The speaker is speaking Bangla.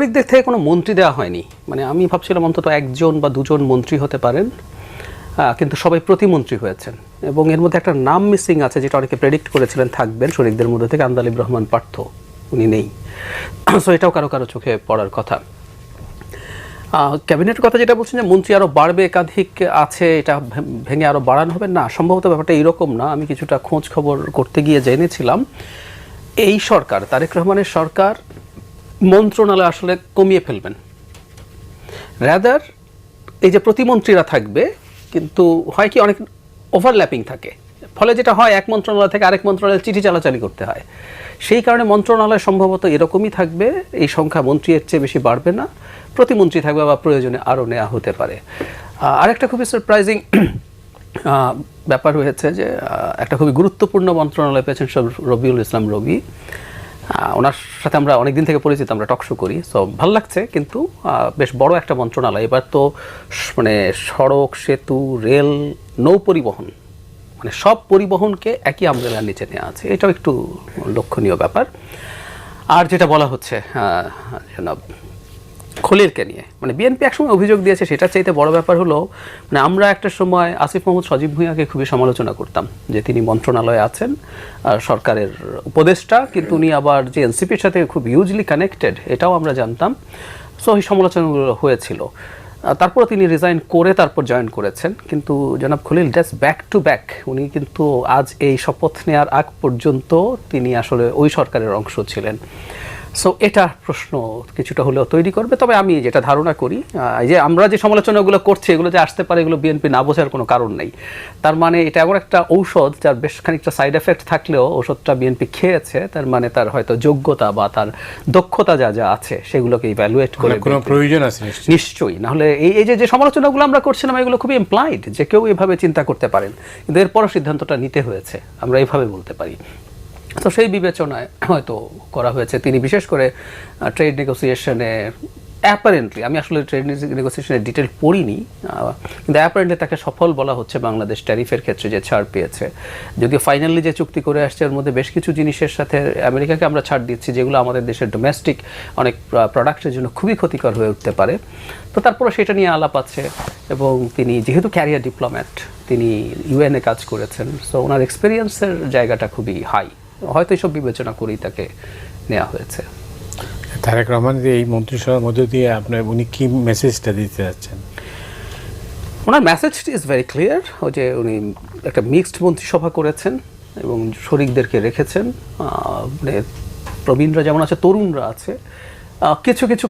দিক থেকে কোনো মন্ত্রী দেওয়া হয়নি, মানে আমি ভাবছিলাম অন্তত একজন বা দুজন মন্ত্রী হতে পারেন, কিন্তু সবাই প্রতিমন্ত্রী হয়েছেন এবং এর মধ্যে একটা নাম মিসিং আছে যেটা অনেকে প্রেডিক্ট করেছিলেন থাকবেন শরিকদের মধ্যে থেকে, আন্দালিব রহমান পার্থ, উনি নেই। সো এটাও কারো কারো চোখে পড়ার কথা। ক্যাবিনেটের কথা যেটা বলছেন যে মন্ত্রী আরও বাড়বে, একাধিক আছে, এটা ভেঙে আরও বাড়ানো হবে, না, সম্ভবত ব্যাপারটা এইরকম না। আমি কিছুটা খোঁজ খবর করতে গিয়ে জেনেছিলাম এই সরকার, তারেক রহমানের সরকার, মন্ত্রণালয় আসলে কমিয়ে ফেলবেন। রাদার এই যে প্রতিমন্ত্রীরা থাকবে, কিন্তু হয় কি অনেক ওভারল্যাপিং থাকে, ফলে যেটা হয় এক মন্ত্রণালয় থেকে আরেক মন্ত্রণালয়ে চিঠি চালাচালি করতে হয়। সেই কারণে মন্ত্রণালয় সম্ভবত এরকমই থাকবে, এই সংখ্যা মন্ত্রীর চেয়ে বেশি বাড়বে না, প্রতিমন্ত্রী থাকবে বা প্রয়োজনে আরও নেওয়া হতে পারে। আরেকটা খুবই সারপ্রাইজিং ব্যাপার হয়েছে যে একটা খুবই গুরুত্বপূর্ণ মন্ত্রণালয় পেয়েছেন রবিউল ইসলাম রবি। ওনার সাথে আমরা অনেক দিন থেকে পরিচিত, আমরা টকশো করি, সো ভালো লাগছে। কিন্তু বেশ বড় একটা মন্ত্রণালয়, এবার তো মানে সড়ক, সেতু, রেল, নৌ পরিবহন, মানে সব পরিবহনকে একই আমব্রেলার নিচে নেওয়া আছে, এটাও একটু লক্ষণীয় ব্যাপার। আর যেটা বলা হচ্ছে জনাব খলিলকে নিয়ে, মানে বিএনপি একসময় অভিযোগ দিয়েছে, সেটা চাইতে বড় ব্যাপার হলো মানে আমরা একটা সময় আসিফ মাহমুদ সজীব ভুঁইয়াকে খুবই সমালোচনা করতাম যে তিনি মন্ত্রণালয়ে আছেন, সরকারের উপদেষ্টা, কিন্তু উনি আবার যে এনসিপির সাথে খুব হিউজলি কানেক্টেড, এটাও আমরা জানতাম। সো এই সমালোচনাগুলো হয়েছিল। তারপর তিনি রিজাইন করে তারপর জয়েন করেছেন, কিন্তু জনাব Khalil just back to back, উনি কিন্তু আজ এই শপথ নেওয়ার আগ পর্যন্ত তিনি আসলে ওই সরকারের অংশ ছিলেন। সো এটা প্রশ্ন কিছুটা হলেও তৈরি করবে। তবে আমি যেটা ধারণা করি, যে আমরা যে সমালোচনাগুলো করছি এগুলো যে আসতে পারে, এগুলো বিএনপি না বোঝার কোনো কারণ নেই। তার মানে এটা এমন একটা ঔষধ যার বেশ খানিকটা সাইড এফেক্ট থাকলেও ওষুধটা বিএনপি খেয়েছে, তার মানে তার হয়তো যোগ্যতা বা তার দক্ষতা যা যা আছে সেগুলোকে ইভ্যালুয়েট করে কোনো প্রয়োজন আছে নিশ্চয়ই। নাহলে এই যে সমালোচনাগুলো আমরা করছিলাম এগুলো খুবই ইমপ্লাইড, যে কেউ এভাবে চিন্তা করতে পারেন, কিন্তু এরপরও সিদ্ধান্তটা নিতে হয়েছে, আমরা এইভাবে বলতে পারি। তো সেই বিবেচনায় হয়তো করা হয়েছে। তিনি বিশেষ করে ট্রেড নেগোসিয়েশনে অ্যাপারেন্টলি, আমি আসলে ট্রেড নেগোসিয়েশনের ডিটেল পড়িনি, কিন্তু অ্যাপারেন্টলি তাকে সফল বলা হচ্ছে বাংলাদেশ ট্যারিফের ক্ষেত্রে যে ছাড় পেয়েছে। যদিও ফাইনালি যে চুক্তি করে আসছে এর মধ্যে বেশ কিছু জিনিসের সাথে আমেরিকাকে আমরা ছাড় দিচ্ছি যেগুলো আমাদের দেশের ডোমেস্টিক অনেক প্রোডাক্টের জন্য খুবই ক্ষতিকর হয়ে উঠতে পারে। তো তারপরে সেটা নিয়ে আলাপ আছে, এবং তিনি যেহেতু ক্যারিয়ার ডিপ্লোম্যাট, তিনি ইউএনএ কাজ করেছেন, সো ওনার এক্সপিরিয়েন্সের জায়গাটা খুবই হাই, হয়তো এইসব বিবেচনা করেই তাকে নেওয়া হয়েছে। তারেক রহমান এই মন্ত্রিসভার মধ্য দিয়ে আপনার উনি কি মেসেজটা দিতে যাচ্ছেন? ওনার মেসেজটি ইজ ভেরি ক্লিয়ার, ওই যে উনি একটা মিক্সড মন্ত্রিসভা করেছেন এবং শরিকদেরকে রেখেছেন, মানে প্রবীণরা যেমন আছে, তরুণরা আছে, কিছু কিছু